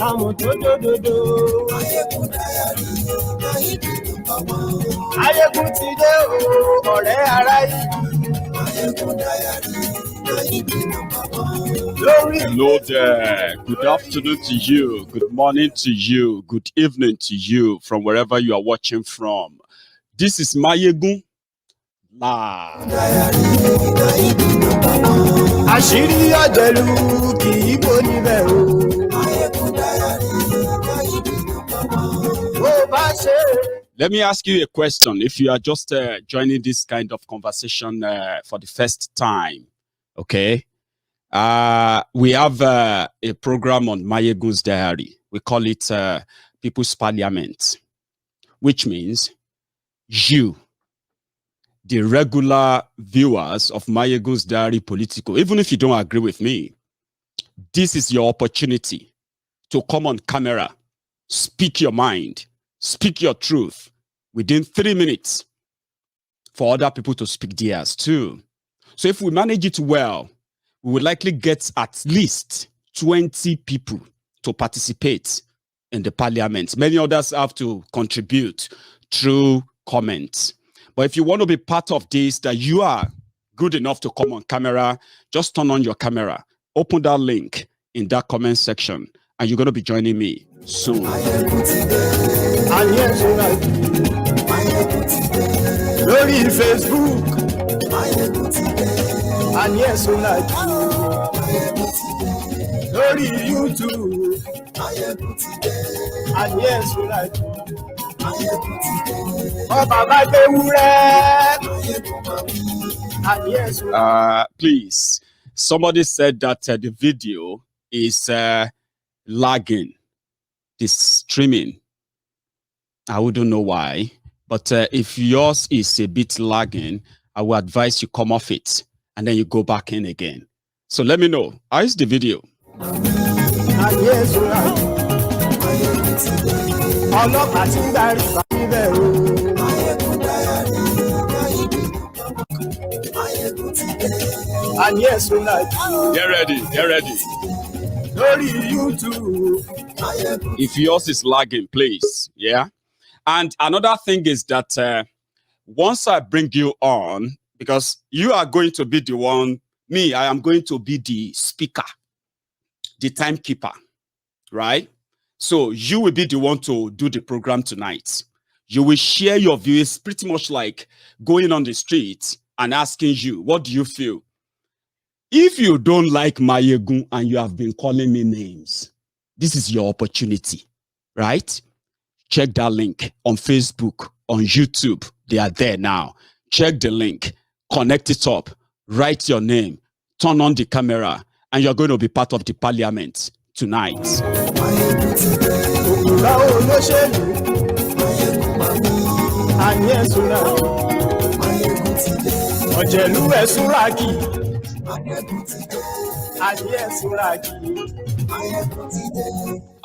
Hello there. Good afternoon to you. Good morning to you. Good evening to you from wherever you are watching from. This is Maiyegun. Let me ask you a question. If you are just joining this kind of conversation for the first time, okay? We have a program on Maiyegun's Diary. We call it People's Parliament, which means you, the regular viewers of Maiyegun's Diary Politico, even if you don't agree with me, this is your opportunity to come on camera, speak your mind, speak your truth within 3 minutes for other people to speak theirs too. So if we manage it well, we will likely get at least 20 people to participate in the parliament. Many others have to contribute through comments. But if you want to be part of this, that you are good enough to come on camera, just turn on your camera, open that link in that comment section, and you're going to be joining me soon. Facebook. And yes, we like Lori YouTube. And yes, we like and yes, please. Somebody said that the video is lagging, the streaming. I wouldn't know why, but if yours is a bit lagging, I will advise you come off it and then you go back in again. So let me know. How is the video? Get ready, get ready. If yours is lagging, please. Yeah. And another thing is that once I bring you on, because you are going to be the one, I am going to be the speaker, the timekeeper, right? So you will be the one to do the program tonight. You will share your views, pretty much like going on the street and asking you, what do you feel? If you don't like Maiyegun and you have been calling me names, this is your opportunity, right? Check that link on Facebook, on YouTube. They are there now. Check the link, connect it up, write your name, turn on the camera, and you're going to be part of the parliament tonight.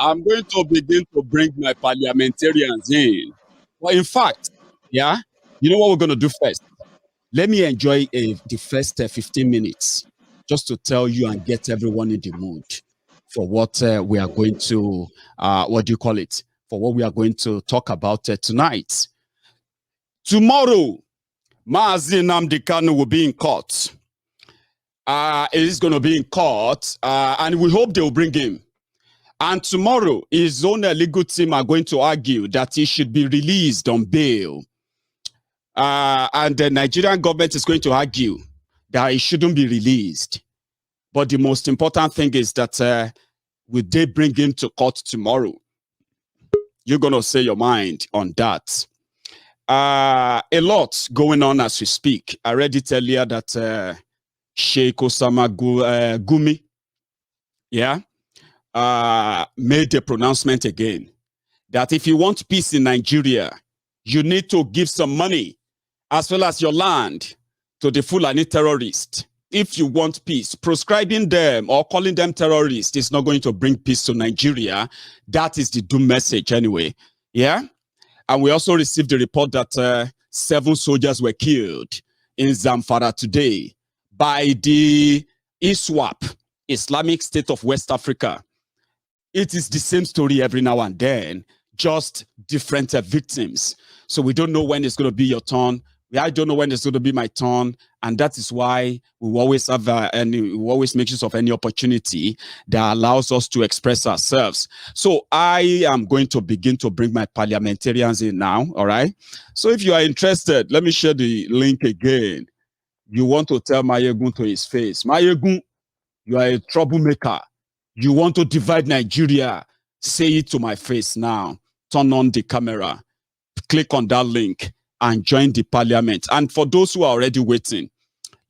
I'm going to begin to bring my parliamentarians in. Well, in fact, yeah, you know what we're going to do first? Let me enjoy the first 15 minutes just to tell you and get everyone in the mood for what we are going to, what do you call it? For what we are going to talk about tonight. Tomorrow, MAZI NNAMDI KANU will be in court. It is going to be in court, and we hope they will bring him. And tomorrow, his own legal team are going to argue that he should be released on bail. And the Nigerian government is going to argue that he shouldn't be released. But the most important thing is that will they bring him to court tomorrow? You're going to say your mind on that. A lot going on as we speak. I read it earlier that Sheikh Osama Gumi, yeah, made a pronouncement again that if you want peace in Nigeria, you need to give some money as well as your land to the Fulani terrorists. If you want peace, proscribing them or calling them terrorists is not going to bring peace to Nigeria. That is the doom message anyway. Yeah. And we also received the report that 7 soldiers were killed in Zamfara today by the ISWAP, Islamic State of West Africa. it is the same story every now and then, just different victims. So we don't know when it's going to be your turn. I don't know when it's going to be my turn, and that is why we always have we always make use of any opportunity that allows us to express ourselves. So I am going to begin to bring my parliamentarians in now. All right. So if you are interested, let me share the link again. You want to tell Maiyegun to his face, Maiyegun, you are a troublemaker. You want to divide Nigeria. Say it to my face now. Turn on the camera. Click on that link and join the parliament. And for those who are already waiting,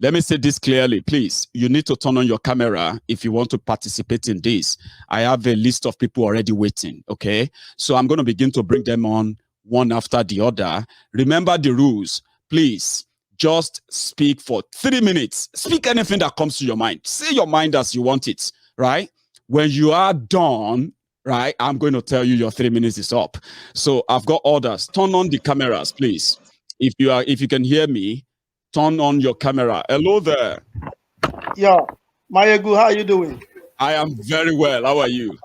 let me say this clearly, please. You need to turn on your camera if you want to participate in this. I have a list of people already waiting, okay? So I'm going to begin to bring them on one after the other. Remember the rules. Please, just speak for 3 minutes. Speak anything that comes to your mind. Say your mind as you want it, right? When you are done, right, I'm going to tell you your 3 minutes is up. So I've got orders. Turn on the cameras, please. If you can hear me, turn on your camera. Hello there. Yeah, Maiyegun, how are you doing? I am very well. How are you?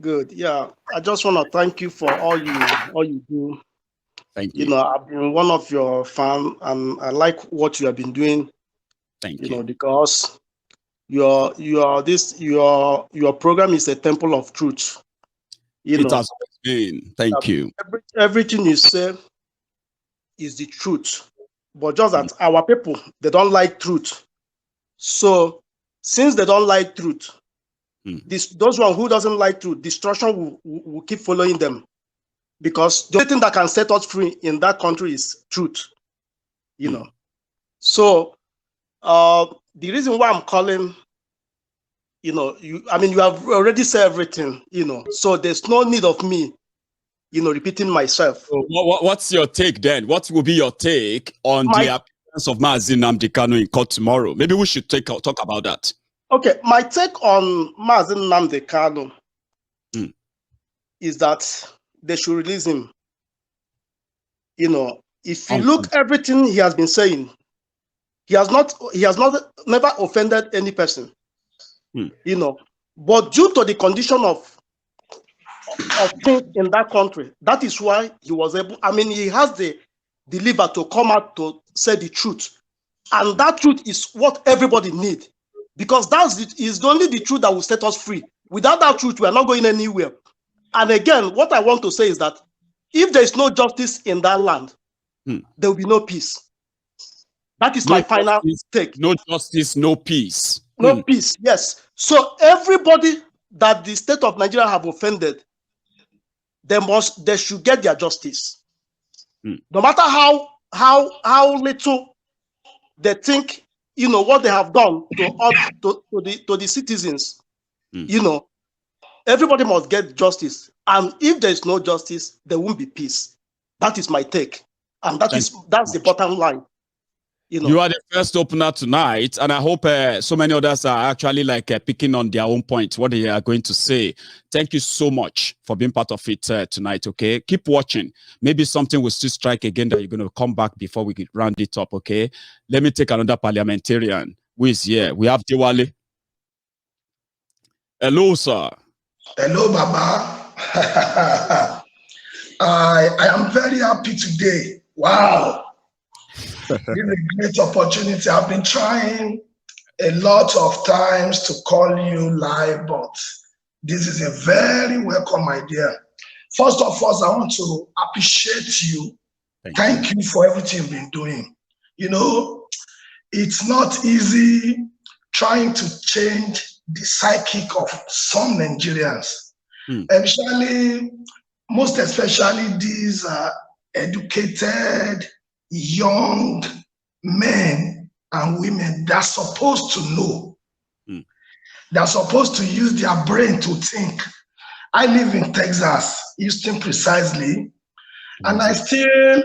Good. Yeah, I just want to thank you for all you do. Thank you. You know, I've been one of your fans, and I like what you have been doing. Thank you. You know, because your program is a temple of truth. It has been. Thank you. Everything you say is the truth, but just that our people, they don't like truth. So since they don't like truth, those one who doesn't like truth, destruction will keep following them, because the only thing that can set us free in that country is truth. You know, so the reason why I'm calling, you know, you have already said everything, you know, so there's no need of me, you know, repeating myself. So what's your take then? What will be your take on the appearance of MAZI NNAMDI KANU in court tomorrow? Maybe we should talk about that. Okay, my take on MAZI NNAMDI KANU is that they should release him. You know, if you look everything he has been saying, he has never offended any person. You know, but due to the condition of things in that country, that is why he was able. I mean, he has the liver to come out to say the truth, and that truth is what everybody needs, because is only the truth that will set us free. Without that truth, we are not going anywhere. And again, what I want to say is that if there is no justice in that land, there will be no peace. That is my final take. No justice, no peace. No peace, yes. So everybody that the state of Nigeria have offended, they should get their justice. No matter how little they think, you know, what they have done to the citizens, you know, everybody must get justice. And if there is no justice, there won't be peace. That is my take. And that's the bottom line. You know, you are the first opener tonight, and I hope so many others are actually like picking on their own point, what they are going to say. Thank you so much for being part of it tonight, okay? Keep watching. Maybe something will still strike again that you're going to come back before we round it up, okay? Let me take another parliamentarian who is here. We have Diwali. Hello, sir. Hello, Baba. I am very happy today. Wow. This is a great opportunity. I've been trying a lot of times to call you live, but this is a very welcome idea. First of all, I want to appreciate you. Thank you for everything you've been doing. You know, it's not easy trying to change the psychic of some Nigerians, most especially these educated young men and women that are supposed to know. They're supposed to use their brain to think. I live in Texas, Houston precisely, and I still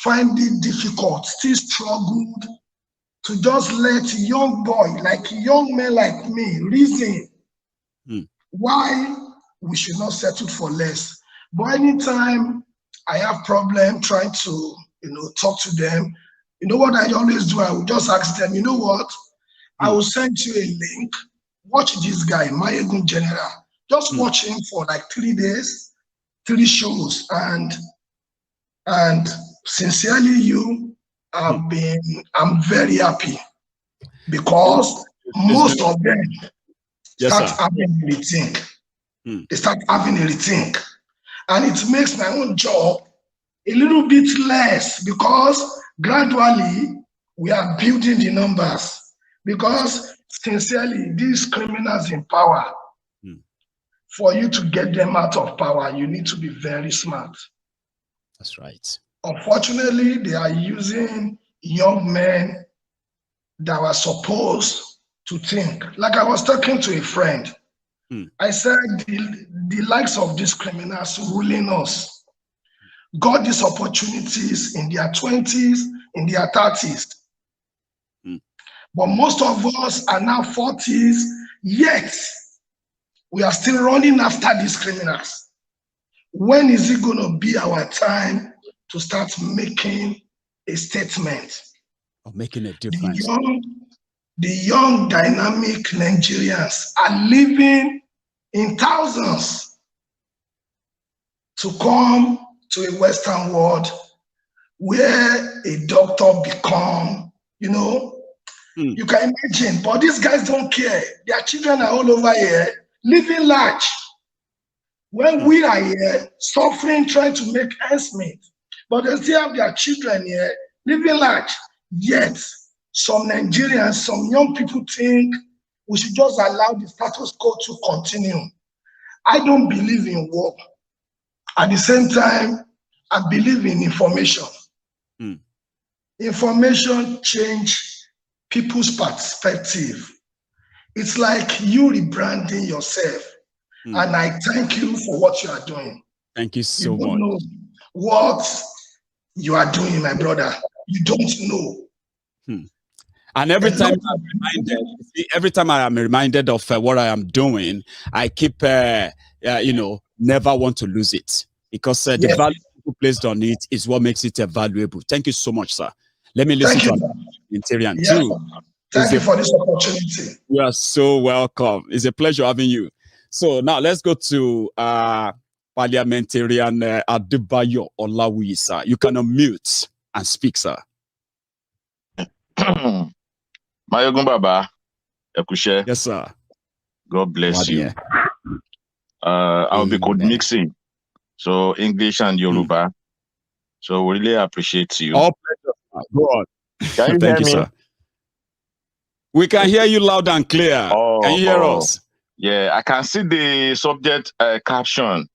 find it difficult, still struggled to just let young men like me reason why we should not settle for less. But anytime I have problem trying to, you know, talk to them, you know what I always do? I will just ask them, you know what? I will send you a link. Watch this guy, Maiyegun General. Just watch him for like 3 days, 3 shows, and sincerely, I'm very happy because most of them start having a rethink. They start having a rethink, and it makes my own job a little bit less because gradually we are building the numbers. Because sincerely, these criminals in power, for you to get them out of power, you need to be very smart. That's right. Unfortunately, they are using young men that were supposed to think. Like I was talking to a friend, I said the likes of these criminals ruling us got these opportunities in their 20s, in their 30s. But most of us are now 40s, yet we are still running after these criminals. When is it going to be our time to start making a statement? Of making a difference. The young dynamic Nigerians are living in thousands to come to a Western world where a doctor become, you can imagine, but these guys don't care. Their children are all over here, living large. When we are here, suffering, trying to make ends meet, but they still have their children here, living large. Yet, some Nigerians, some young people think we should just allow the status quo to continue. I don't believe in war. At the same time, I believe in information. Information change people's perspective. It's like you rebranding yourself. And I thank you for what you are doing. Thank you so much. You don't know what you are doing, my brother. You don't know. And every time I am reminded of what I am doing, I keep, never want to lose it, because the value people placed on it is what makes it valuable. Thank you so much, sir. Let me listen to Interior too. Thank you for this opportunity. You are so welcome. It's a pleasure having you. So now let's go to Parliamentarian Adebayo Olawiyi, sir. You can unmute and speak, sir. Maiyegun Baba, Ekushe. Yes, sir. God bless you. I'll be code mixing, so English and Yoruba. So we really appreciate you. All pleasure. Go on. Can you Thank hear you, me? sir. We can hear you loud and clear. Can you hear us? Yeah, I can see the subject caption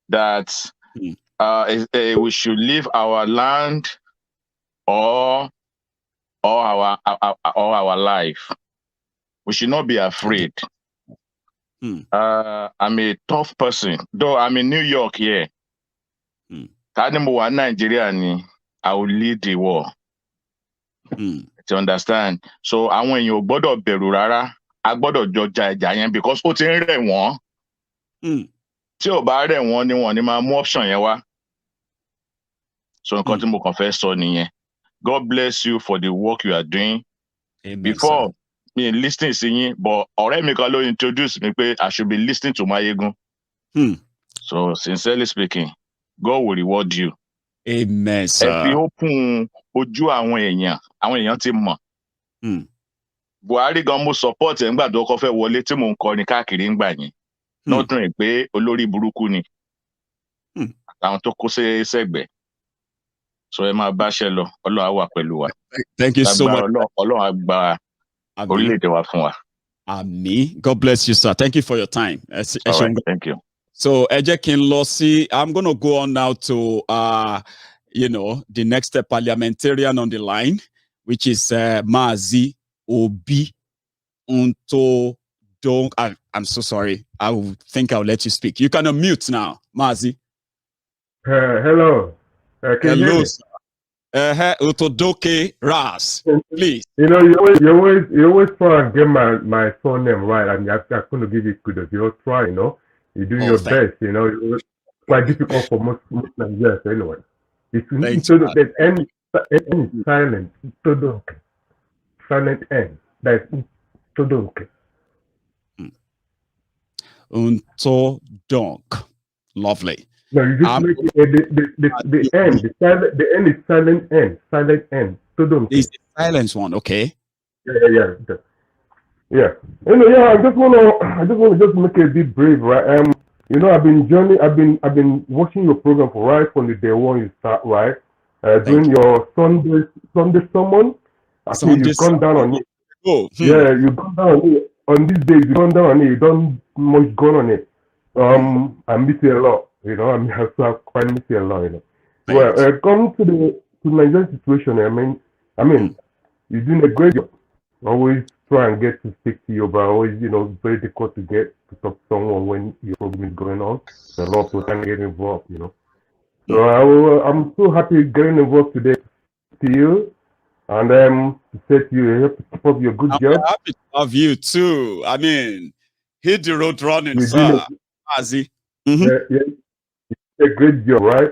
that we should leave our land or our life. We should not be afraid. I'm a tough person, though I'm in New York here. Nigeria, I will lead the war. To understand. So I want you gbọ́dọ̀ bẹ̀rù rárá, a gbọ́dọ̀ jọ ja ìjà yẹn, because ó ti ń rẹ̀ wọ́n. Tí ò bá rẹ̀ wọ́n ni wọ́n ní máa mú option yẹn wá. So nǹkan tí mo kàn fẹ́ sọ nìyẹn. God bless you for the work you are doing. Amen, before me listening sí yín, but ọ̀rẹ́ mi kan ló introduce me pé I should be listening to Maiyegun. So sincerely speaking, God will reward you. Amen, sir. Ẹ fi open ojú àwọn èèyàn ti mọ̀. Buhari gan mo support ẹ̀ ńgbà tó kọ́ fẹ́ wọlé tí mò ń kọrin káàkiri ńgbà yẹn. Lọ́dún pé olórí burúkú ni. Àwọn tó kó sẹ́gbẹ̀ẹ́. So ẹ máa báṣẹ́ lọ, Ọlọ́run á wà pẹ̀lú wa. Thank you so much. Ọlọ́run á gba orílẹ̀-èdè wa fún wa. Àmín. God bless you, sir. Thank you for your time. All right, thank you. So I'm going to go on now to the next parliamentarian on the line, which is MAZI Obi Unto Dong. I'm so sorry. I think I'll let you speak. You can unmute now, MAZI. Hello. Hello, sir. Utodoke Ras, please. You know, you always try and get my phone name right, and I'm going to give you kudos. You try, you do your best. It's quite difficult for most Nigerians anyway. There's any silent, silent N. That's Todonke. Unto donk. Lovely. No, you just make it, the end. The end is silent end. Silent end. It's the silence one, okay? Yeah. Yeah. I just wanna just make it a bit brave, right? You know, I've been watching your program for right from the day one you start, right? Doing your Sunday sermon. I think you've gone down on it. Oh, yeah, you've gone down on it. On these days, you've gone down on it. You don't much gone on it. I miss you a lot. You know, I quite miss you a lot. You know. Well, come to the Nigerian situation. I mean, you're doing a great job. Always try and get to speak to you, but always, very difficult to get to talk to someone when your program is going on. A lot of people can get involved, So I'm so happy getting involved today to you, and to say to you, you have to keep up your good job. I'm happy to have you too. I mean, hit the road running, sir. MAZI. Yeah, a great job, right?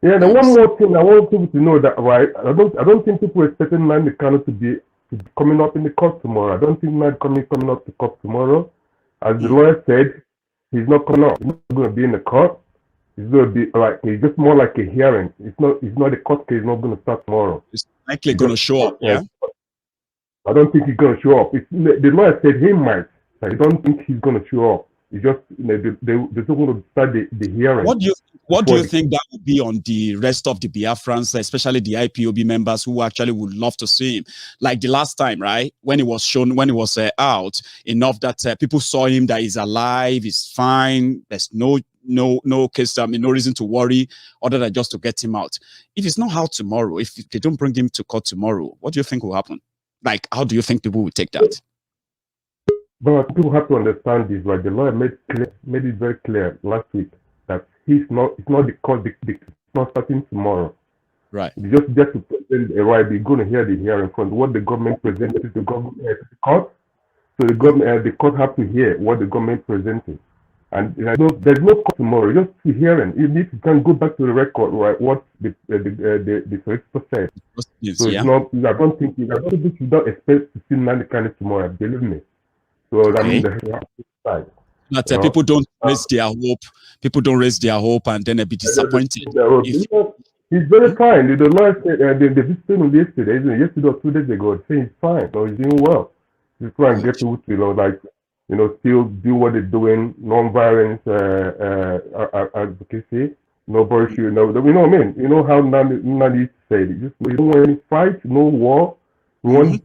Yeah. The one more thing I want people to know that, right? I don't think people are expecting Nnamdi Kanu to be coming up in the court tomorrow. I don't think Nnamdi coming up to court tomorrow. As the lawyer said, he's not coming up. He's not going to be in the court. It's going to be it's just more like a hearing. It's not a court case. It's not going to start tomorrow. It's likely going to show up. Yeah. I don't think he's going to show up. The lawyer said he might. I don't think he's going to show up. It's just they're just going to start the hearing. What do you think that would be on the rest of the Biafrans, especially the IPOB members who actually would love to see him? Like the last time, right? When it was shown, when it was out, enough that people saw him, that he's alive, he's fine. There's no case, no reason to worry other than just to get him out. If it's not out tomorrow, if they don't bring him to court tomorrow, what do you think will happen? Like, how do you think people will take that? But people have to understand this, right? The lawyer made it very clear last week that it's not the court, it's not starting tomorrow. Right. It's just to present a right. We're going to hear the hearing from what the government presented to the government to the court. So the court have to hear what the government presented. And there's no court tomorrow, just to hearing. You can go back to the record, right? What the solicitor said. So it's not. I don't think you don't expect to see Nnamdi Kanu tomorrow. Believe me. So I mean, that people don't raise their hope. People don't raise their hope, and then they'll be disappointed. He's very fine. The lawyer said they visited him yesterday or 2 days ago. Saying he's fine. So he's doing well. He's trying to get people to still do what they're doing, non-violence advocacy, no bullshit. You know what I mean? You know how Nnamdi used to say it. We don't want any fight, no war. We want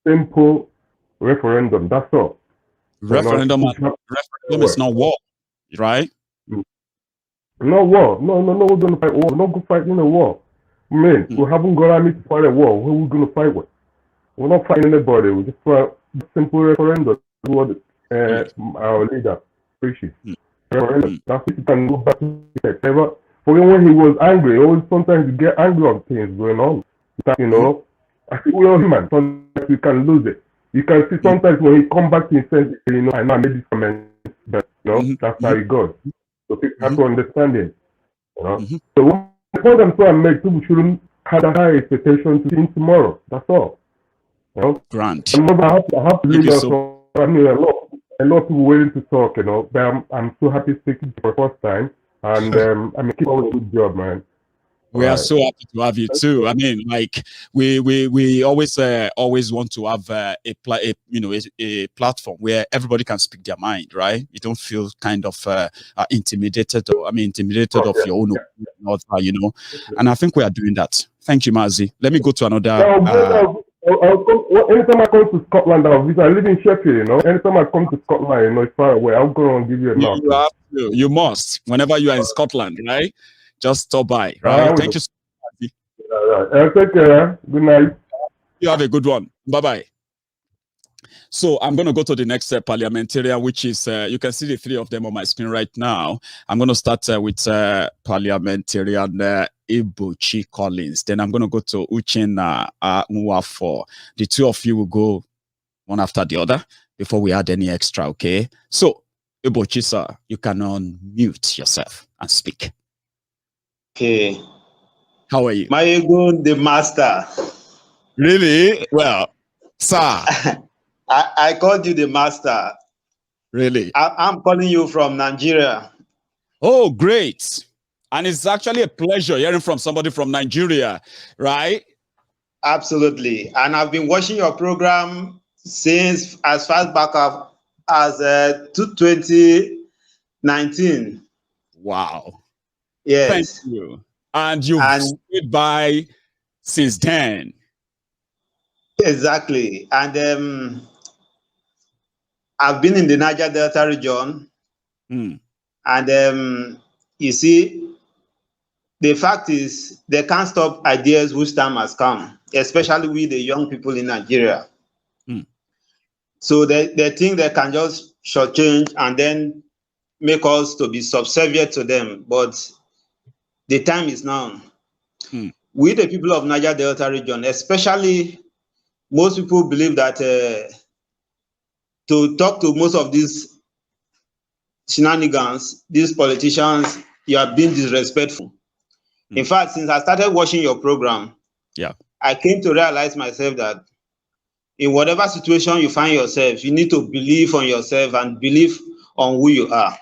simple referendum. That's all. Referendum is not war, right? No war. No, we're going to fight war. We're not going to fight in a war. Man, we haven't got army to fight a war. Who are we going to fight with? We're not fighting anybody. We just fight simple referendum. What our leader preaches. Referendum. That's it. You can go back to that. For when he was angry, always sometimes you get angry on things going on. I think we're all human. Sometimes you can lose it. You can see sometimes when he come back to his senses, I know I made this comment, but that's how it goes. So people have to understand it. So one point I'm trying to make, people shouldn't have a high expectation to see him tomorrow. That's all. Grant. I have to leave us. I mean, a lot of people waiting to talk, but I'm so happy speaking for the first time, and keep on a good job, man. We are so happy to have you too. I mean, like we always want to have a platform where everybody can speak their mind, right? You don't feel kind of intimidated of your own opinion, And I think we are doing that. Thank you, MAZI. Let me go to another. Anytime I come to Scotland, I live in Sheffield, Anytime I come to Scotland, it's far away. I'll go and give you a knock. You must. Whenever you are in Scotland, right? Just stop by, right? Thank you so much. Take care. Good night. You have a good one. Bye-bye. So I'm going to go to the next parliamentarian, which is, you can see the three of them on my screen right now. I'm going to start with parliamentarian Ibuchi Collins. Then I'm going to go to Uchenna Nwafo. The two of you will go one after the other before we add any extra, okay? So, Ibuchi, sir, you can unmute yourself and speak. Okay. How are you? Maiyegun, the master. Really? Well, sir. I called you the master. Really? I'm calling you from Nigeria. Oh, great. And it's actually a pleasure hearing from somebody from Nigeria, right? Absolutely. And I've been watching your program since as far back as 2019. Wow. Yes. Thank you. And you've stood by since then. Exactly. And I've been in the Niger Delta region. And you see, the fact is they can't stop ideas whose time has come, especially with the young people in Nigeria. So they think they can just shortchange and then make us to be subservient to them. But the time is now. We, the people of Niger Delta region, especially, most people believe that to talk to most of these shenanigans, these politicians, you are being disrespectful. In fact, since I started watching your program, I came to realize myself that in whatever situation you find yourself, you need to believe on yourself and believe on who you are.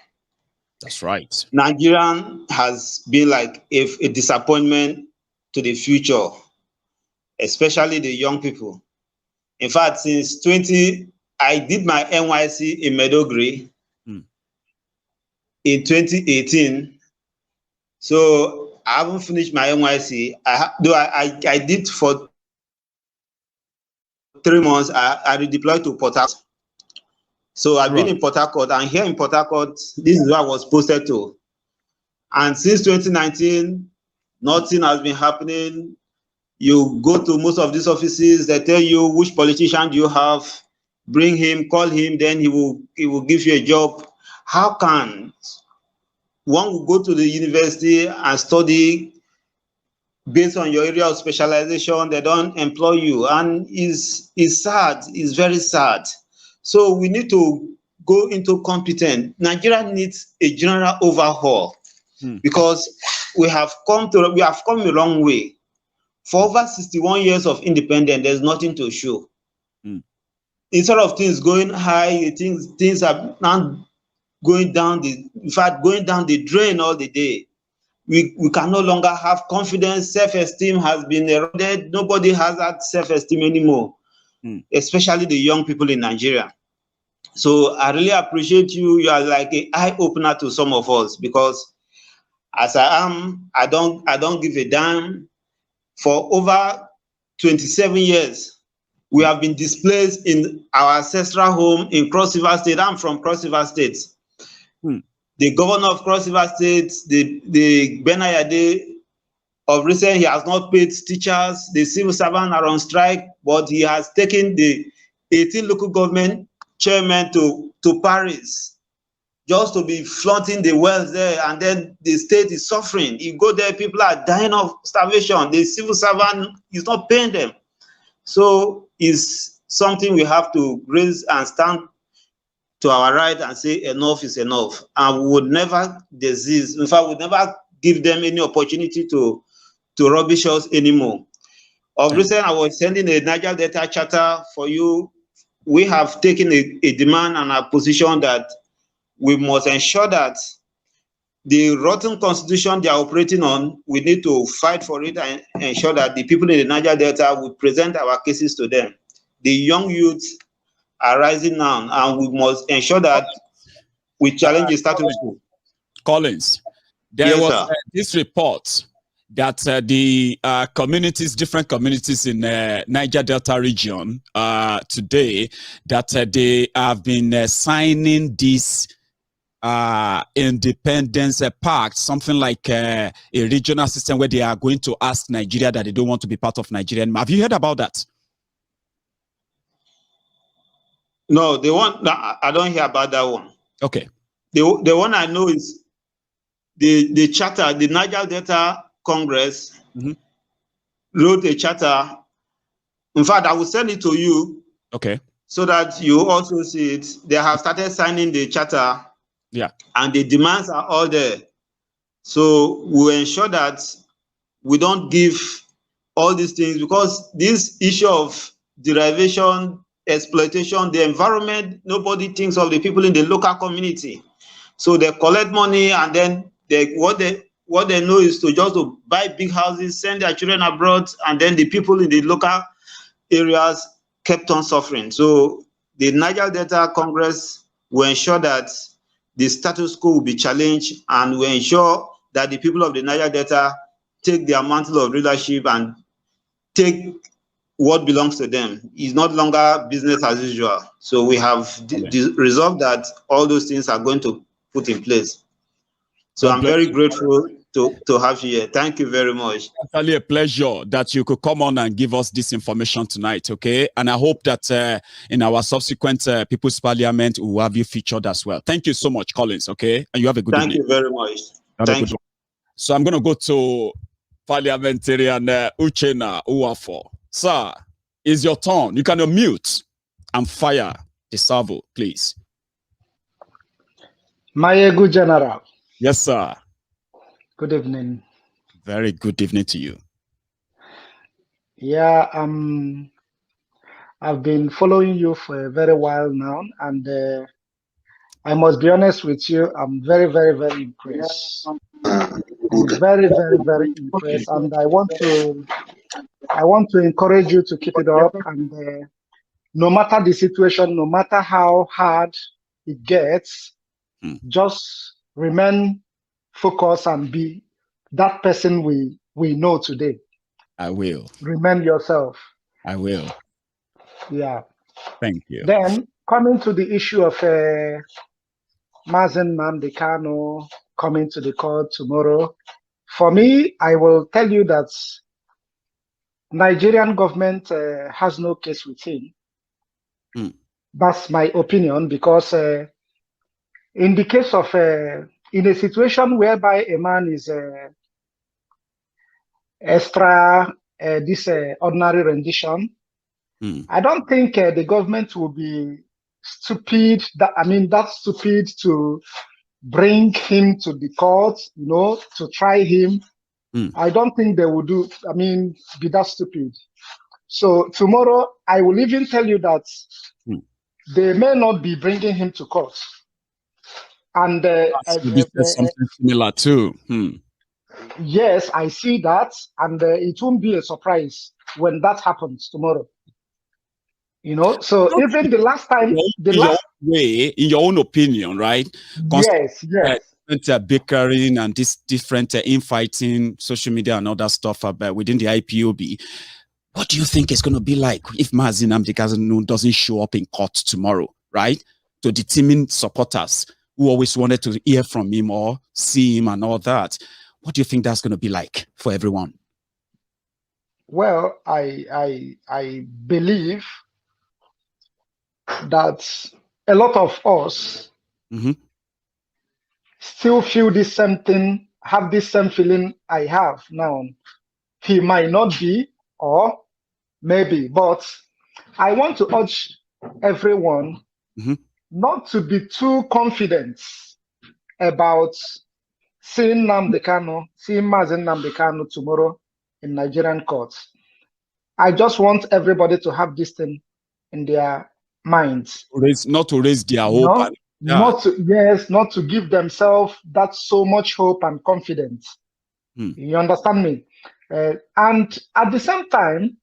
That's right. Nigerian has been like a disappointment to the future, especially the young people. In fact, since I did my NYC in Maiduguri in 2018. So I haven't finished my NYC. I did for 3 months. I redeployed to Port Harcourt. So I've been in Port Harcourt, and here in Port Harcourt, this is where I was posted to. And since 2019, nothing has been happening. You go to most of these offices, they tell you which politician do you have, bring him, call him, then he will give you a job. How can one will go to the university and study based on your area of specialization, they don't employ you, and it's sad, it's very sad. So we need to go into competence. Nigeria needs a general overhaul because we have come a long way. For over 61 years of independence, there's nothing to show. Instead of things going high, things are now going down going down the drain all the day. We can no longer have confidence. Self-esteem has been eroded. Nobody has that self-esteem anymore, especially the young people in Nigeria. So I really appreciate you. You are like an eye-opener to some of us, because as I am, I don't give a damn. For over 27 years, we have been displaced in our ancestral home in Cross River State. I'm from Cross River State. The governor of Cross River State, the Benayade of recent, he has not paid teachers. The civil servants are on strike, but he has taken the 18 local government chairmen to Paris just to be flaunting the wealth there, and then the state is suffering. You go there, people are dying of starvation. The civil servant is not paying them. So it's something we have to raise and stand to our right and say enough is enough. And we would never desist. In fact, we would never give them any opportunity to rubbish us anymore. Of recent, I was sending a Niger Delta charter for you. We have taken a demand and a position that we must ensure that the rotten constitution they are operating on, we need to fight for it and ensure that the people in the Niger Delta will present our cases to them. The young youths are rising now, and we must ensure that we challenge the status quo. Collins, there was this report that the different communities in Niger Delta region today, that they have been signing this independence pact, something like a regional system where they are going to ask Nigeria that they don't want to be part of Nigeria. Have you heard about that? No, I don't hear about that one. Okay. The one I know is the charter, the Niger Delta Congress wrote a charter. In fact, I will send it to you. Okay. So that you also see it. They have started signing the charter. Yeah. And the demands are all there. So we'll ensure that we don't give all these things, because this issue of derivation, exploitation, the environment. Nobody thinks of the people in the local community. So they collect money, and then what they know is to buy big houses, send their children abroad, and then the people in the local areas kept on suffering. So the Niger Delta Congress will ensure that the status quo will be challenged, and will ensure that the people of the Niger Delta take their mantle of leadership and take what belongs to them. It's not longer business as usual. So we have resolved that all those things are going to put in place. So I'm very grateful to have you here. Thank you very much. It's really a pleasure that you could come on and give us this information tonight, okay? And I hope that in our subsequent People's Parliament, we will have you featured as well. Thank you so much, Collins, okay? And you have a good evening. Thank you very much. Thank you. So I'm going to go to Parliamentarian Uchenna Uwafo. Sir, it's your turn. You can unmute and fire the salvo, please. Maiyegun General. Yes, sir. Good evening. Very good evening to you. Yeah, I've been following you for a very while now, and I must be honest with you, I'm very, very, very impressed. I'm very, very, very impressed, and I want to encourage you to keep it up. And no matter the situation, no matter how hard it gets, just remain focused and be that person we know today. I will. Remain yourself. I will. Yeah. Thank you. Then coming to the issue of MAZI NNAMDI KANU coming to the court tomorrow, for me, I will tell you that Nigerian government has no case with him. That's my opinion, because in the case of in a situation whereby a man is this ordinary rendition, I don't think the government will be stupid. That's stupid to bring him to the court, to try him. I don't think they will be that stupid. So tomorrow, I will even tell you that they may not be bringing him to court. And something similar too. Yes, I see that, and it won't be a surprise when that happens tomorrow. So even the last time, in your own opinion, right? Yes. Bickering and this different infighting, social media and other stuff within the IPOB. What do you think it's going to be like if MAZI NNAMDI KANU doesn't show up in court tomorrow, right? To the teaming supporters who always wanted to hear from him or see him and all that. What do you think that's going to be like for everyone? Well, I believe that a lot of us still feel this same thing, have this same feeling I have now. He might not be, or maybe, but I want to urge everyone not to be too confident about seeing MAZI NNAMDI KANU tomorrow in Nigerian courts. I just want everybody to have this thing in their minds. Not to raise their hope. Not to give themselves that so much hope and confidence. You understand me? And at the same time,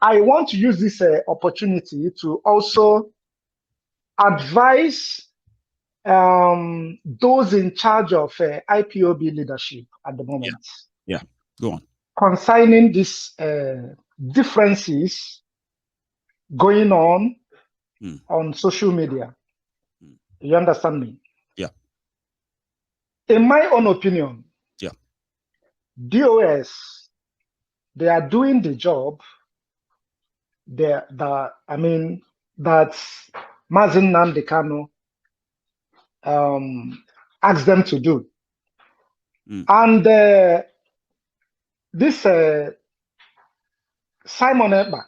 I want to use this opportunity to also advise those in charge of IPOB leadership at the moment. Yeah, go on. Concerning these differences going on social media. You understand me? Yeah. In my own opinion, DOS, they are doing the job that MAZI NNAMDI KANU asked them to do. And this Simon Ekpa,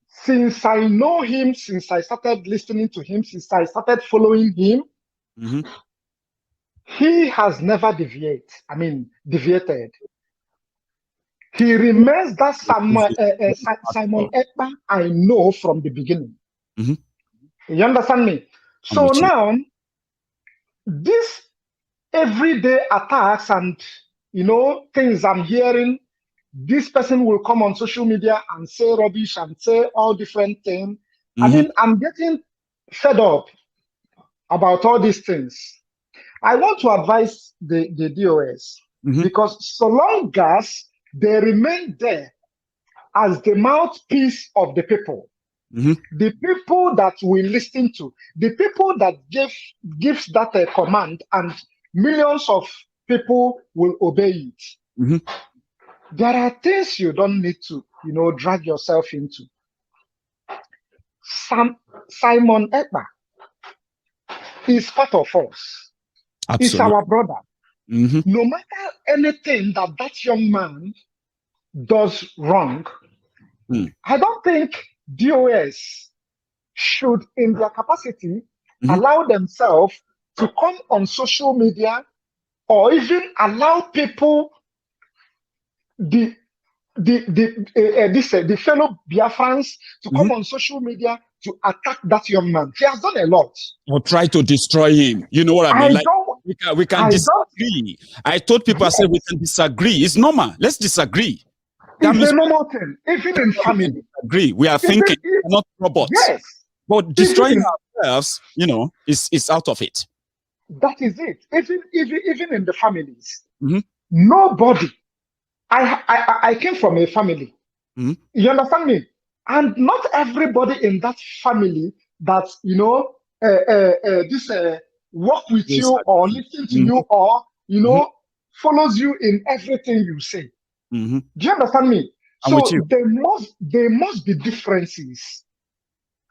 since I know him, since I started listening to him, since I started following him, he has never deviated. He remains that Simon Ekpa I know from the beginning. You understand me? So now, this everyday attacks and things I'm hearing, this person will come on social media and say rubbish and say all different things. I mean, I'm getting fed up about all these things. I want to advise the DOS because so long as they remain there as the mouthpiece of the people, the people that we listen to, the people that gives that command, and millions of people will obey it. There are things you don't need to, drag yourself into. Simon Ekpa is part of us. Absolutely. He's our brother. No matter anything that young man does wrong, I don't think DOS should, in their capacity, allow themselves to come on social media or even allow people, the fellow Biafrans, to come on social media to attack that young man. He has done a lot. Or try to destroy him. You know what I mean? We can disagree. I told people, I said, we can disagree. It's normal. Let's disagree. It's a normal thing. Even in family. Agree. We are thinking, we're not robots. Yes. But destroying ourselves, is out of it. That is it. Even in the families. Nobody. I came from a family. You understand me? And not everybody in that family that work with you or listen to you or follows you in everything you say. Do you understand me? So there must be differences.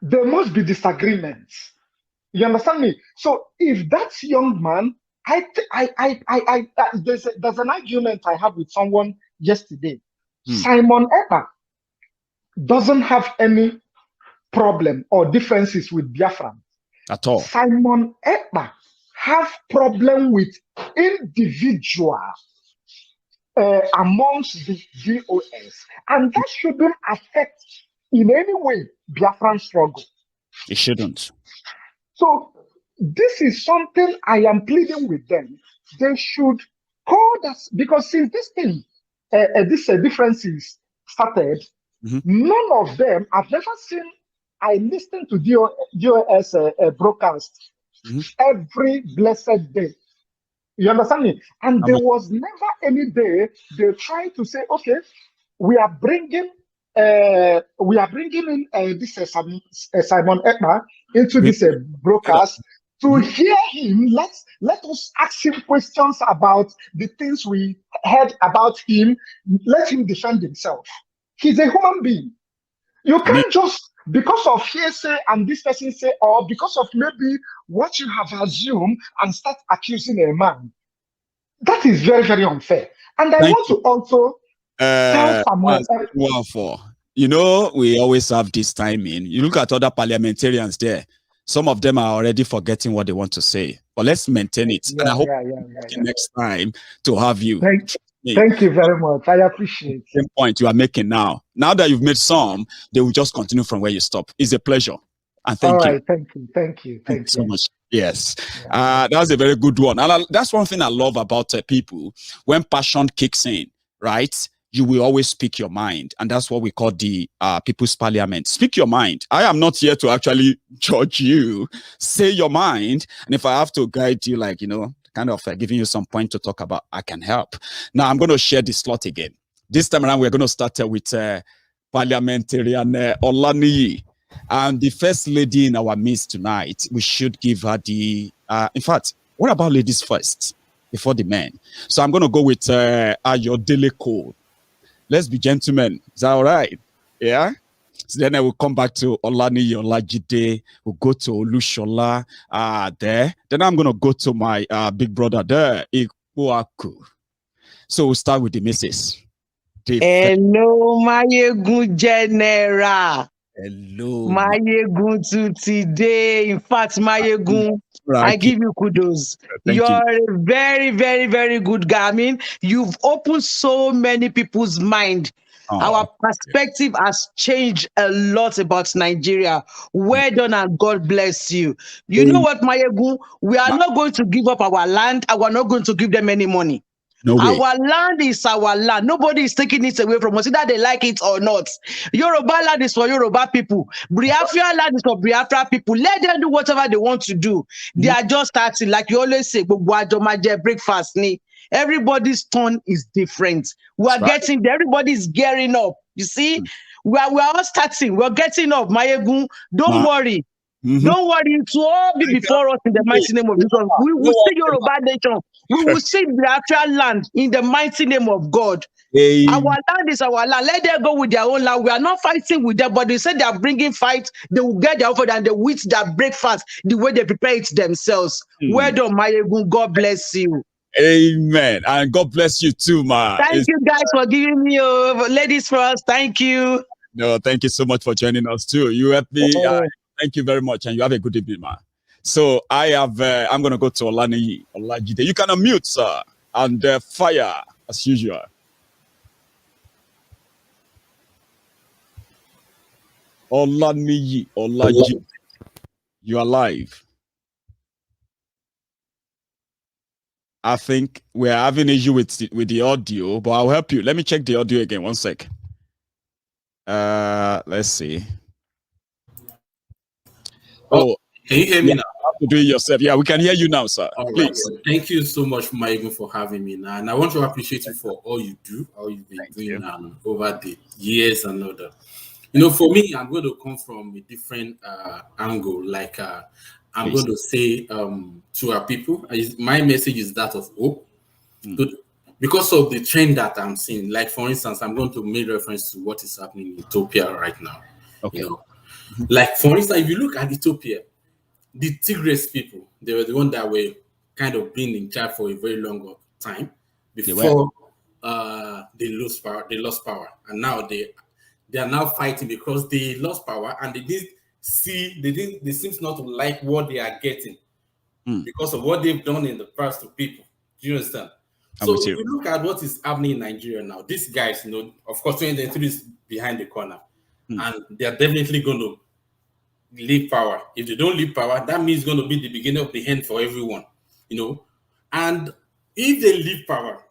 There must be disagreements. You understand me? So if that young man, there's an argument I had with someone yesterday. Simon Ekpa doesn't have any problem or differences with Biafran at all. Simon Ekpa have problem with individual amongst the GOS, and that shouldn't affect in any way Biafran struggle. It shouldn't. So this is something I am pleading with them. They should call us, because since this thing, these differences started, none of them, I've never seen, I listen to DOS broadcast every blessed day. You understand me? And there was never any day they try to say, okay, we are bringing in this Simon Ekpa into this broadcast to hear him. Let us ask him questions about the things we heard about him. Let him defend himself. He's a human being. You can't just, because of hearsay and this person say, or because of maybe what you have assumed, and start accusing a man. That is very, very unfair. And I want to also tell someone. We always have this timing. You look at other parliamentarians there. Some of them are already forgetting what they want to say. But let's maintain it. And I hope next time to have you. Thank you very much. I appreciate it. Same point you are making now. Now that you've made some, they will just continue from where you stop. It's a pleasure. And thank you. Thank you so much. Yes. That's a very good one. And that's one thing I love about people. When passion kicks in, right? You will always speak your mind. And that's what we call the People's Parliament. Speak your mind. I am not here to actually judge you. Say your mind. And if I have to guide you, kind of giving you some point to talk about, I can help. Now, I'm going to share the slot again. This time around, we're going to start with Parliamentarian Olaniyi. And the first lady in our midst tonight, we should give her the, in fact, what about ladies first before the men? So I'm going to go with Ayodele Cole. Let's be gentlemen. Is that all right? Yeah? So then I will come back to Olaniyi Olajide. We'll go to Olushola there. Then I'm going to go to my big brother there, Ikpuaku. So we'll start with the missus. Hello, Maiyegun General. Hello. Maiyegun to today. In fact, Maiyegun, I give you kudos. You're a very, very, very good guy. I mean, you've opened so many people's mind. Our perspective has changed a lot about Nigeria. Well done and God bless you. You know what, Maiyegun? We are not going to give up our land and we're not going to give them any money. No way. Our land is our land. Nobody is taking it away from us, either they like it or not. Yoruba land is for Yoruba people. Biafra land is for Biafra people. Let them do whatever they want to do. They are just starting, like you always say, breakfast. Everybody's turn is different. We are getting there. Everybody's gearing up. You see, we are all starting. We're getting up. Maiyegun, don't worry. Don't worry, it will all be before us in the mighty name of Jesus. We will see Yoruba nation. We will see Biafra land in the mighty name of God. Our land is our land. Let them go with their own land. We are not fighting with them, but they said they are bringing fight. They will get their offer and they will eat their breakfast the way they prepare it themselves. Well done, Maiyegun. God bless you. Amen. And God bless you too, ma. Thank you guys for giving me ladies first. Thank you. No, thank you so much for joining us too. You helped me. Thank you very much, and you have a good evening, man. So I have, I'm gonna go to Olajide. You can unmute, sir, and fire as usual. Olajide, you are live. I think we're having issue with the audio, but I'll help you. Let me check the audio again. One sec. Let's see. Oh, can you hear me now? You have to do it yourself. Yeah, we can hear you now, sir. All Please. Right. Thank you so much, Maiyegun, for having me now. And I want to appreciate you for all you do, all you've been doing over the years and all that. You know, for me, I'm going to come from a different angle. Like, I'm going to say to our people, my message is that of hope. Because of the trend that I'm seeing, like, for instance, I'm going to make reference to what is happening in Ethiopia right now. Okay. You know, like, for instance, if you look at Ethiopia, the Tigray people, they were the ones that were kind of being in charge for a very long time before they lost power. They lost power, and now they are now fighting because they lost power and they seems not to like what they are getting because of what they've done in the past to people. Do you understand? So if you look at what is happening in Nigeria now, these guys, you know, of course, 2023 is behind the corner, and they are definitely going to leave power. If they don't leave power, that means it's going to be the beginning of the end for everyone, you know. And if they leave power,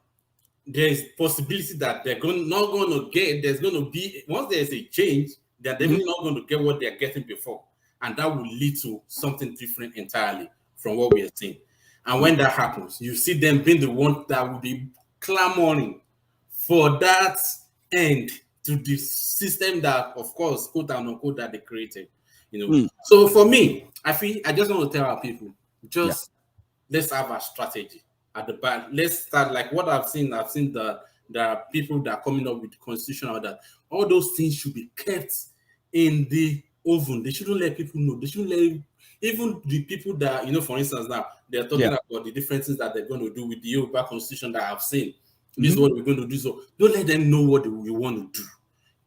there is possibility that they're not going to get. There's going to be, once there's a change, they're definitely not going to get what they're getting before, and that will lead to something different entirely from what we are seeing. And when that happens, you see them being the one that will be clamoring for that end to the system that, of course, quote unquote, that they created. You know, so for me, I just want to tell our people, let's have a strategy at the back. Let's start like what I've seen. I've seen that there are people that are coming up with the constitution or that all those things should be kept in the oven. They shouldn't let people know. They shouldn't let even the people that, you know, for instance, now they're talking about the different things that they're going to do with the Yoruba constitution that I've seen. This is what we're going to do. So don't let them know what we want to do.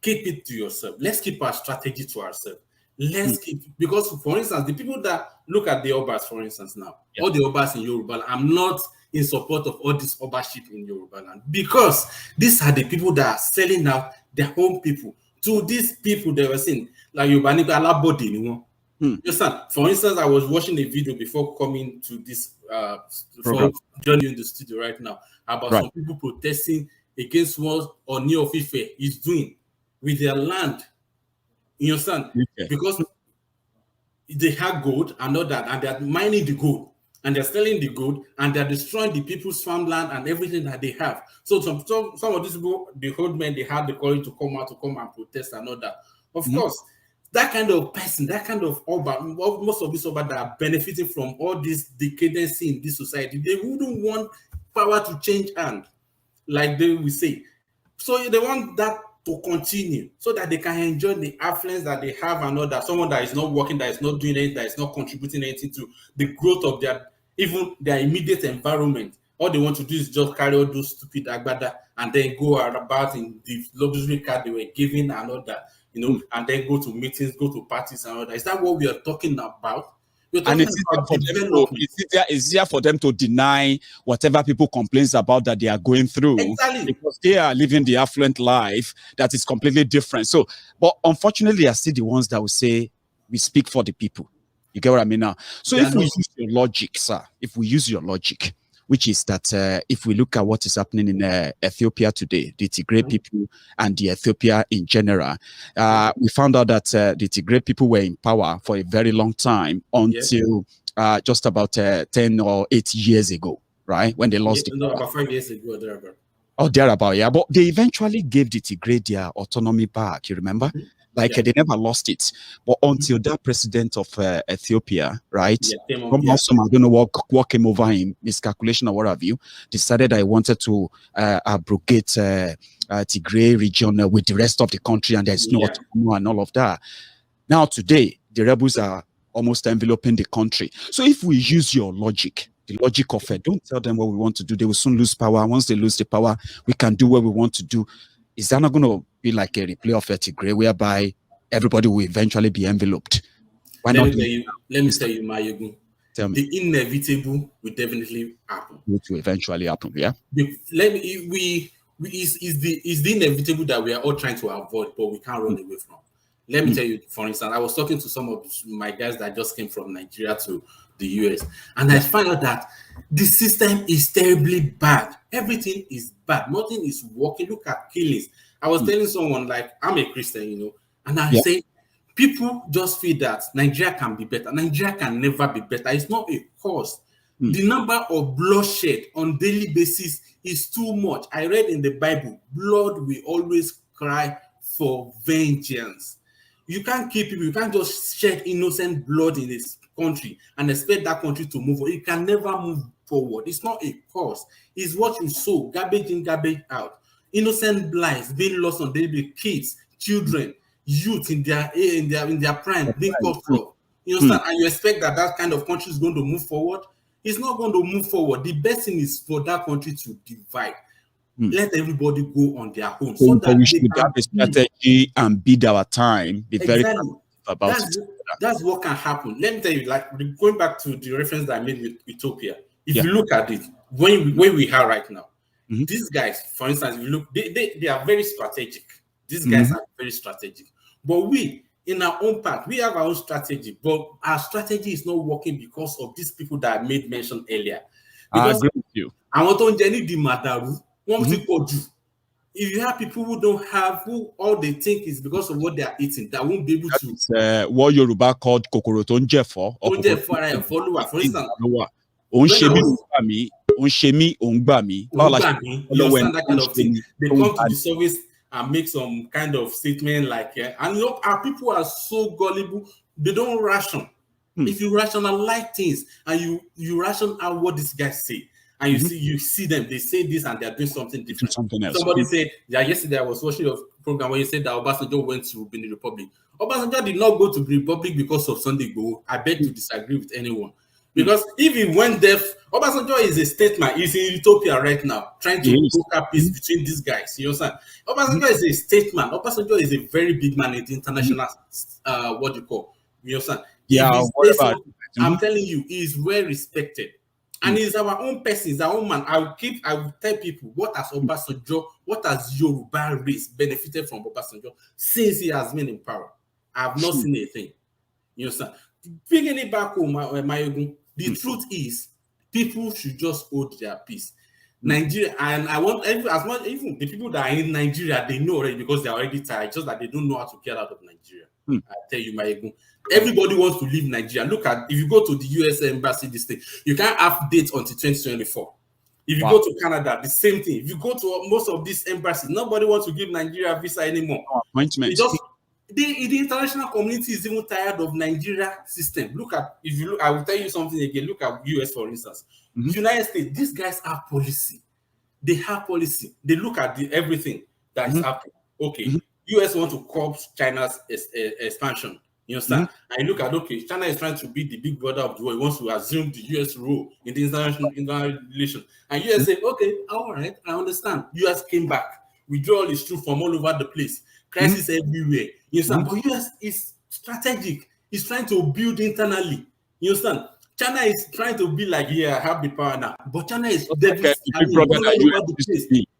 Keep it to yourself. Let's keep our strategy to ourselves. Let's keep, because for instance, the people that look at the Obas, for instance, now, all the Obas in Yoruba, I'm not in support of all this Obaship in Yoruba land, because these are the people that are selling out their own people to these people they were saying, like Yoruba Alabodi, you know. For instance, I was watching a video before coming to this for joining in the studio right now about some people protesting against what Oni of Ife is doing with their land. You understand? Because they have gold and all that, and they're mining the gold, and they're selling the gold, and they're destroying the people's farmland and everything that they have. So some of these people, the old men, they had the courage to come and protest and all that. Of course, that kind of person, that kind of Oba, most of these Oba that are benefiting from all this decadency in this society, they wouldn't want power to change hand, like they will say. So they want that to continue so that they can enjoy the affluence that they have and all that. Someone that is not working, that is not doing anything, that is not contributing anything to the growth of even their immediate environment. All they want to do is just carry all those stupid agbada and then go about in the luxury car they were given and all that. and then go to meetings, go to parties and all that. Is that what we are talking about? And it's easier for them to deny whatever people complain about that they are going through. Exactly. Because they are living the affluent life that is completely different. So, but unfortunately, I see the ones that will say, we speak for the people. You get what I mean now? So if we use your logic, sir, if we use your logic, which is that if we look at what is happening in Ethiopia today, the Tigray people and the Ethiopia in general, we found out that the Tigray people were in power for a very long time until just about 10 or 8 years ago, right? When they lost the power. About 5 years ago or thereabout. Oh, thereabout, yeah. But they eventually gave the Tigray their autonomy back, you remember? Like they never lost it, but until that president of Ethiopia, right? I don't know what came over him, miscalculation or what have you, decided I wanted to abrogate Tigray region with the rest of the country, and there's no autonomy and all of that. Now today, the rebels are almost enveloping the country. So if we use your logic, the logic of it, don't tell them what we want to do. They will soon lose power. Once they lose the power, we can do what we want to do. Is that not going to be like a replay of a Tigray whereby everybody will eventually be enveloped? Let me tell you, Maiyegun. The inevitable will definitely happen. It will eventually happen, yeah. It's the inevitable that we are all trying to avoid, but we can't run away from. Let me tell you, for instance, I was talking to some of my guys that just came from Nigeria to the US, and I found out that the system is terribly bad. Everything is bad. Nothing is working. Look at killings. I was telling someone, like, I'm a Christian, and I say, people just feel that Nigeria can be better. Nigeria can never be better. It's not a cause. The number of bloodshed on daily basis is too much. I read in the Bible, blood will always cry for vengeance. You can't keep people. You can't just shed innocent blood in this country and expect that country to move on. It can never move forward. It's not a cause. It's what you sow, garbage in, garbage out. Innocent lives being lost on daily, kids, children, youth in their prime being cut off. You understand? And you expect that kind of country is going to move forward. It's not going to move forward. The best thing is for that country to divide. Let everybody go on their own. So that we should have a strategy and bid our time. Be very about that's what can happen. Let me tell you, like going back to the reference that I made with Ethiopia. If you look at it, when we are right now, these guys, for instance, if you look, they are very strategic. These guys are very strategic. But we, in our own part, we have our own strategy, but our strategy is not working because of these people that I made mention earlier. Because I agree with you. I want to the Madaru. If you have people who don't have, who all they think is because of what they are eating, that won't be able to. What Yoruba called kokoro to njefo. For instance, that kind of thing. They come to the service and make some kind of statement like, and our people are so gullible, they don't ration. If you rationalize things and you ration out what these guys say, and you see them, they say this and they're doing something different. Somebody said, yesterday I was watching a program where you said that Obasanjo went to Benin Republic. Obasanjo did not go to the Republic because of Sunday Igboho. I beg to disagree with anyone. Because if he went there, Obasanjo is a statesman. He's in Ethiopia right now, trying to broker peace between these guys. You understand? Obasanjo is a statesman. Obasanjo is a very big man in the international, what do you call? You understand? Yeah, I'm telling you, he's well respected. And he's our own person, he's our own man. I will tell people, what has Yoruba race benefited from Obasanjo since he has been in power? I have not seen anything. You understand? Bringing it back home, Maiyegun, the truth is, people should just hold their peace. Nigeria, and I want even the people that are in Nigeria, they know already because they're already tired, just that they don't know how to get out of Nigeria. I tell you, Maiyegun, everybody wants to leave Nigeria. Look at, if you go to the US embassy, this thing, you can't have dates until 2024. If you go to Canada, the same thing. If you go to most of these embassies, nobody wants to give Nigeria visa anymore. The international community is even tired of Nigeria system. Look at, if you look, I will tell you something again. Look at US, for instance. The United States, these guys have policy. They have policy. They look at everything that is happening. Okay, US want to curb China's expansion. You understand? And you look at, okay, China is trying to be the big brother of the world. It wants to assume the US role in the international relations. And US say, okay, all right, I understand. US came back. Withdrawal is true from all over the place. crisis everywhere. You understand? But US is strategic. It's trying to build internally. You understand? China is trying to be like, yeah, I have the power now. But China is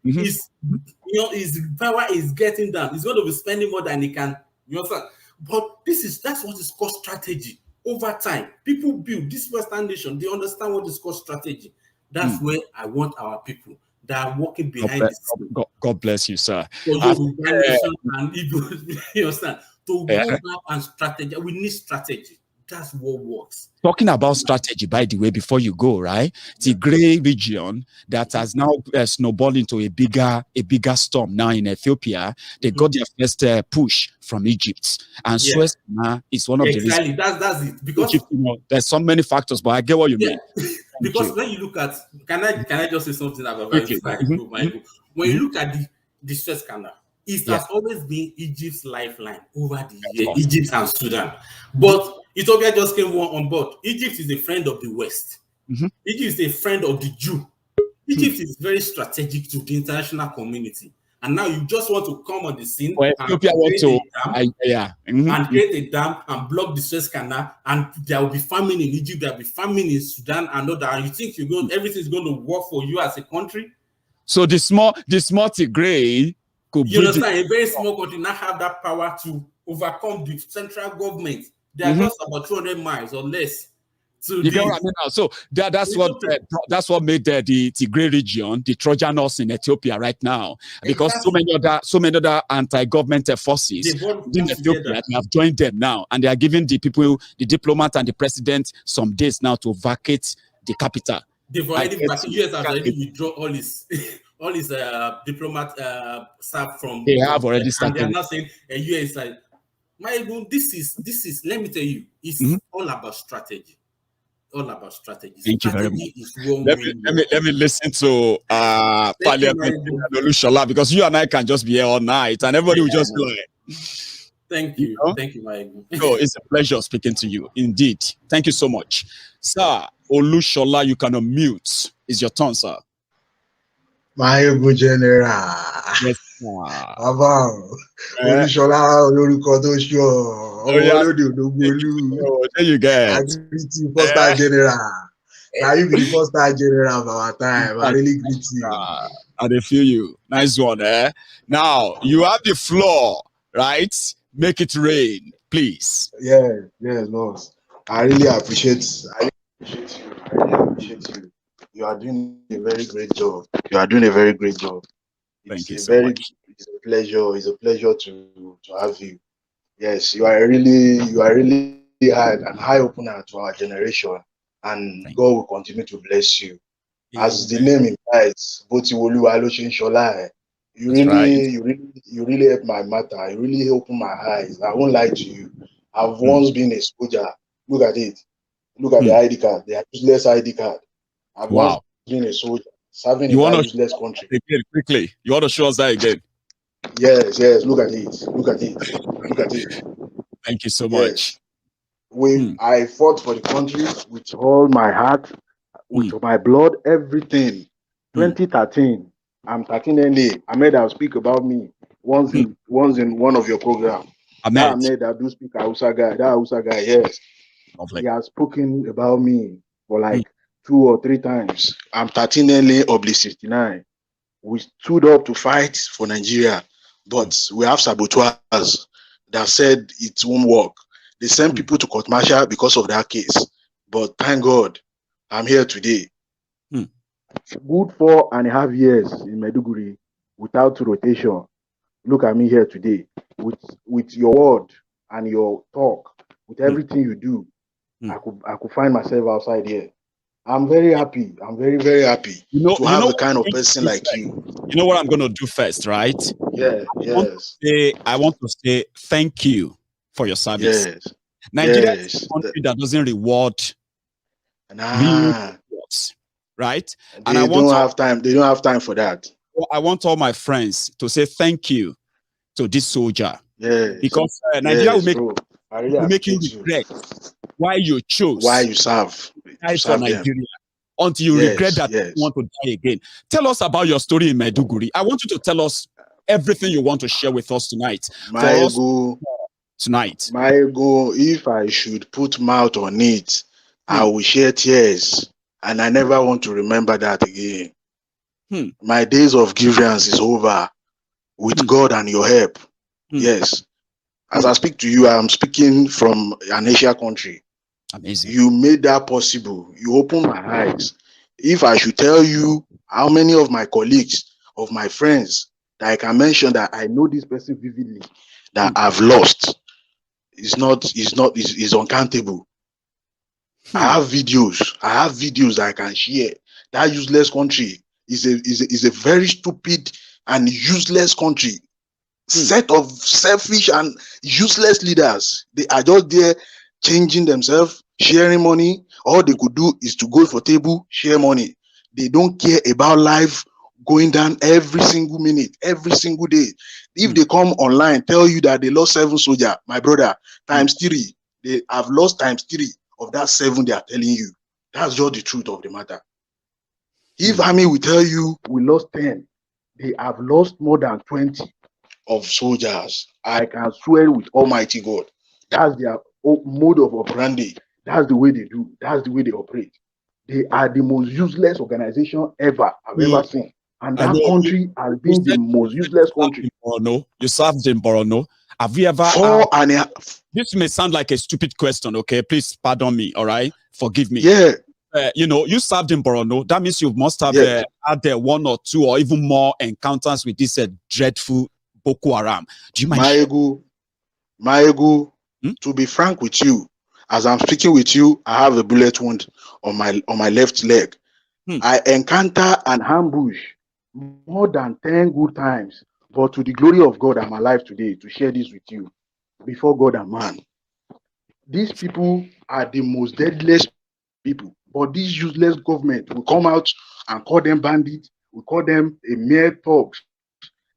his power is getting down. He's going to be spending more than he can. You understand? But that's what is called strategy. Over time, people build this Western nation. They understand what is called strategy. That's where I want our people that are working behind the scene. God bless you, sir. So and you understand? To go back and strategy. We need strategy. That's what works. Talking about strategy, by the way, before you go, right? The Tigray region that has now snowballed into a bigger storm now in Ethiopia. They got their first push from Egypt, and Suez is one of the reasons. That's it. Because Egypt, there's so many factors, but I get what you mean. Because when you look at, can I just say something about Maiyegun? When you look at the Suez Canal, it has always been Egypt's lifeline over the years, Egypt and Sudan. But Ethiopia just came on board. Egypt is a friend of the West. Egypt is a friend of the Jew. Egypt is very strategic to the international community. And now you just want to come on the scene and create a dam and block the Suez Canal, and there will be famine in Egypt, there will be famine in Sudan, and all that. And you think everything's going to work for you as a country? So the small Tigray could you understand, a very small country now have that power to overcome the central government. They are just about 200 miles or less. You get what I mean now? So that's what made the Tigray region the Trojan horse in Ethiopia right now, because so many other anti-government forces in Ethiopia have joined them now, and they are giving the people, the diplomat and the president, some days now to vacate the capital. They've already US has already withdrawn all his diplomat staff from. They have already started. And they are not saying US like, Maiyegun, this is. Let me tell you, it's all about strategy. All about strategy. Thank you very much. Let me listen to Parliament Olushola, because you and I can just be here all night and everybody will just go like. Thank you. Thank you, Maiyegun. So it's a pleasure speaking to you. Indeed. Thank you so much. Sir, Olushola, you can unmute. It's your turn, sir. Maiyegun General. Yes, sir. Baba, Olushola, Olorúkọ tó ṣọ́. There you go. First time general. Now you be the first time general of our time. I really greet you. I feel you. Nice one, eh? Now you have the floor, right? Make it rain, please. Yes, boss. I really appreciate you. You are doing a very great job. Thank you so much. It's a pleasure. It's a pleasure to have you. Yes, you are really an eye opener to our generation, and God will continue to bless you. As the name implies, you really help my matter. You really open my eyes. I won't lie to you. I've once been a soldier. Look at it. Look at the ID card. The useless ID card. I've once been a soldier serving in a useless country. Again, quickly. You want to show us that again? Yes. Look at it. Thank you so much. I fought for the country with all my heart, with my blood, everything. 2013, I'm 13 NA. Ahmed, I'll speak about me once in one of your programs. Ahmed, I do speak Hausa guy. That Hausa guy, yes. Lovely. He has spoken about me for like 2 or 3 times. I'm 13 NA of 69. We stood up to fight for Nigeria, but we have saboteurs that said it won't work. They sent people to court martial because of that case. But thank God, I'm here today. Good 4.5 years in Maiduguri without rotation. Look at me here today. With your word and your talk, with everything you do, I could find myself outside here. I'm very happy. I'm very, very happy to have the kind of person like you. You know what I'm going to do first, right? Yeah, I want to say thank you for your service. Yes. Nigeria is a country that doesn't reward rewards, right? And I don't have time. They don't have time for that. I want all my friends to say thank you to this soldier. Yes. Because Nigeria will make you regret why you chose. Why you serve. For Nigeria. Until you regret that you want to die again. Tell us about your story in Maiduguri. I want you to tell us everything you want to share with us tonight. Maiyegun, tonight. Maiyegun, if I should put mouth on it, I will shed tears, and I never want to remember that again. My days of grievance is over with God and your help. Yes. As I speak to you, I'm speaking from an Asia country. Amazing. You made that possible. You opened my eyes. If I should tell you how many of my colleagues, of my friends, that I can mention that I know this person vividly, that I've lost, is uncountable. I have videos that I can share. That useless country is a very stupid and useless country. Set of selfish and useless leaders. They are just there changing themselves, sharing money. All they could do is to go for table, share money. They don't care about life going down every single minute, every single day. If they come online, tell you that they lost 7 soldiers, my brother, times 3. They have lost times 3 of that 7 they are telling you. That's just the truth of the matter. If army will tell you we lost 10, they have lost more than 20 of soldiers. I can swear with Almighty God. That's their mode of operandi. That's the way they do. That's the way they operate. They are the most useless organization I've ever seen. And that country has been the most useless country. You served in Borono. Have you ever... This may sound like a stupid question, okay? Please pardon me, all right? Forgive me. Yeah. You served in Borono. That means you must have had 1 or 2 or even more encounters with this dreadful Boko Haram. Do you mind? Maiyegun, to be frank with you, as I'm speaking with you, I have a bullet wound on my left leg. I encounter an ambush more than 10 good times, but to the glory of God, I'm alive today to share this with you before God and man. These people are the most deadliest people, but this useless government will come out and call them bandits, we call them a mere thugs.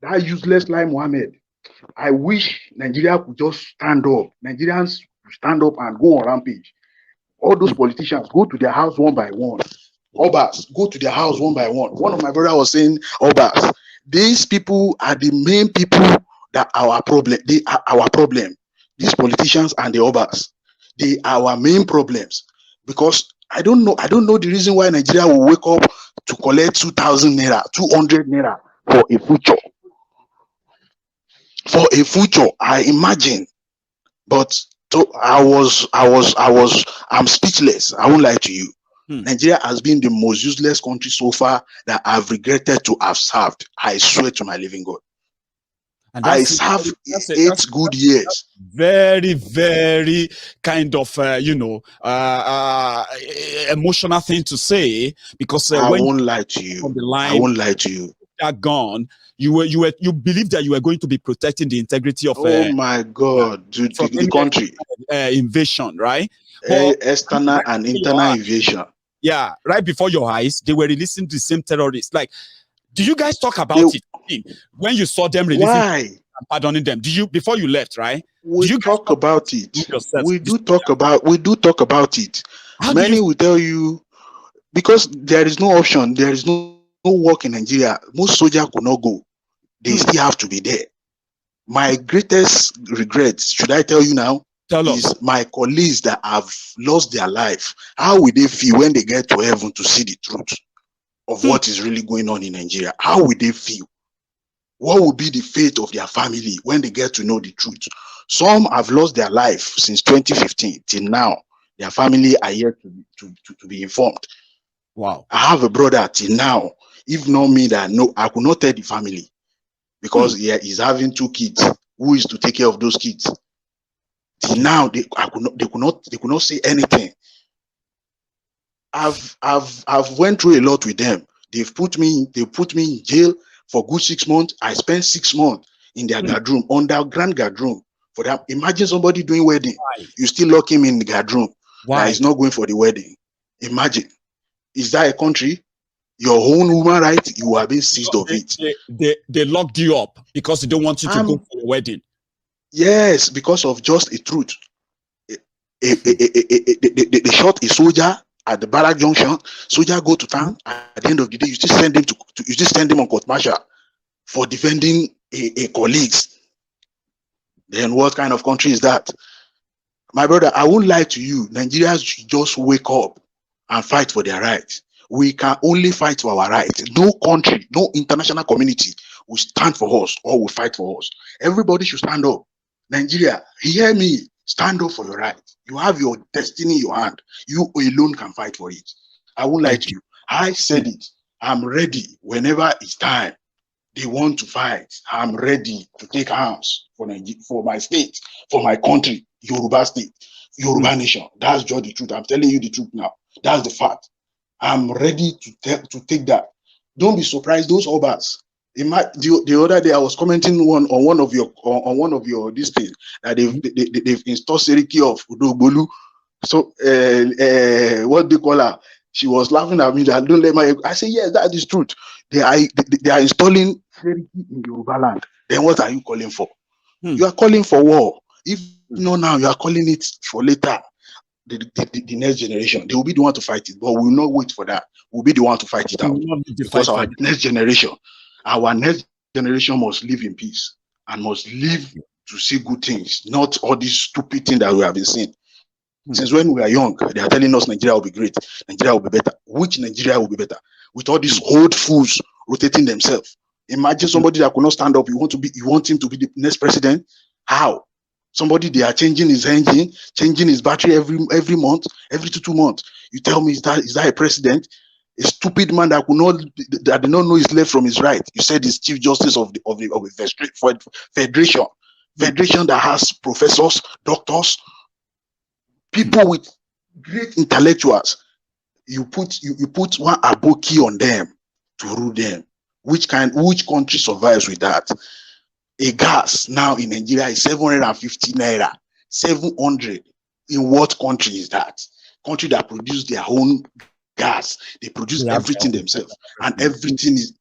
That useless Lai Mohammed. I wish Nigeria could just stand up. Nigerians stand up and go on rampage. All those politicians, go to their house one by one. Obas, go to their house one by one. One of my brother was saying, Obas, these people are the main people that are our problem. They are our problem. These politicians and the Obas, they are our main problems. Because I don't know the reason why Nigeria will wake up to collect 2,000 naira, 200 naira for a future. For a future, I imagine. But I'm speechless. I won't lie to you. Nigeria has been the most useless country so far that I've regretted to have served. I swear to my living God. And I served 8 good years. Very, very kind of, emotional thing to say, because I when won't lie to you. On the line, I won't lie to you. That gone, you believed that you were going to be protecting the integrity of my God, the country invasion, right? External and internal invasion. Yeah, right before your eyes, they were releasing the same terrorists. Like, do you guys talk about it when you saw them releasing? Why? And pardoning them? Did you, before you left, right? We talk about it. We do talk about it. Many will tell you, because there is no option, there is no work in Nigeria. Most soldiers could not go. They still have to be there. My greatest regrets, should I tell you now? Is my colleagues that have lost their life. How will they feel when they get to heaven to see the truth of what is really going on in Nigeria? How will they feel? What will be the fate of their family when they get to know the truth? Some have lost their life since 2015 till now. Their family are yet to be informed. Wow. I have a brother till now. If not me, I could not tell the family, because he's having 2 kids. Who is to take care of those kids? Till now, they could not say anything. I've went through a lot with them. They put me in jail for good 6 months. I spent 6 months in their guard room, underground guard room. For them, imagine somebody doing wedding. Why? You still lock him in the guard room. Why? He's not going for the wedding. Imagine. Is that a country? Your own human right, you are being seized of it. They locked you up because they don't want you to go for the wedding. Yes, because of just a truth. They shot a soldier at the barrack junction. Soldier go to town. At the end of the day, you still send him on court martial for defending a colleagues, then what kind of country is that? My brother, I won't lie to you. Nigerians should just wake up and fight for their rights. We can only fight for our rights. No country, no international community will stand for us or will fight for us. Everybody should stand up. Nigeria, hear me. Stand up for your rights. You have your destiny in your hand. You alone can fight for it. I won't lie to you. I said it. I'm ready whenever it's time. They want to fight. I'm ready to take arms for my state, for my country, Yoruba state, Yoruba nation. That's just the truth. I'm telling you the truth now. That's the fact. I'm ready to take that. Don't be surprised. Those obas. The other day I was commenting on one of your this thing that they've installed Seriki of Udogbolu. So what they call her? She was laughing at me that don't let my. I say yes, that is truth. They are installing Seriki in Yoruba land. Then what are you calling for? You are calling for war. If no now, you are calling it for later. The next generation, they will be the one to fight it, but we will not wait for that. We'll be the one to fight it out because our next generation must live in peace and must live to see good things, not all these stupid things that we have been seeing. Since when we are young, they are telling us Nigeria will be great, Nigeria will be better. Which Nigeria will be better? With all these old fools rotating themselves. Imagine somebody that could not stand up. You want him to be the next president? How? Somebody they are changing his engine, changing his battery every month, every 2 months. You tell me is that a president? A stupid man that did not know his left from his right. You said he's chief justice of the federation that has professors, doctors, people with great intellectuals. You put one aboki on them to rule them. Which country survives with that? A gas now in Nigeria is 750 naira. 700. In what country is that? Country that produce their own gas. They produce everything themselves. And everything is,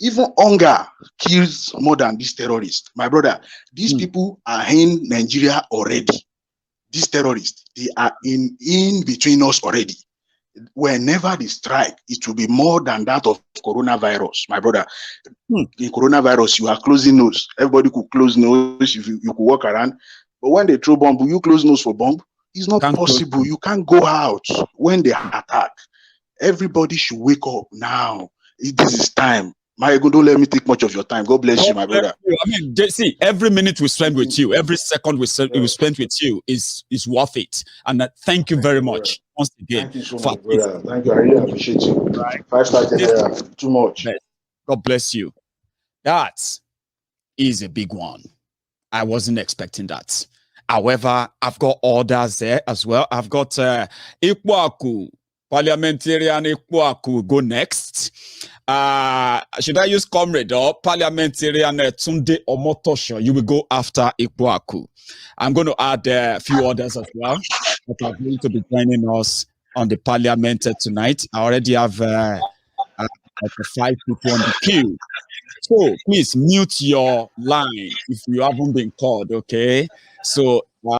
even hunger kills more than these terrorists. My brother, these people are in Nigeria already. These terrorists, they are in between us already. Whenever they strike, it will be more than that of coronavirus, my brother. In coronavirus, you are closing nose. Everybody could close nose if you could walk around. But when they throw bomb, will you close nose for bomb? It's not possible. You can't go out when they attack. Everybody should wake up now. This is time. Maiyegun, don't let me take much of your time. God bless you, my brother. I mean, see, every minute we spend with you, every second we spend with you is worth it. And thank you very much once again. Thank you so much, brother. Thank you. I really appreciate you. Right. 5-star general, too much. God bless you. That is a big one. I wasn't expecting that. However, I've got others there as well. I've got Ikwaku, Parliamentarian Ikwaku, go next. Should I use comrade or Parliamentarian Tunde Omotosho? You will go after Ikwaku. I'm going to add a few others as well that are going to be joining us on the parliament tonight. I already have 5 people on the queue. So please mute your line if you haven't been called, okay? So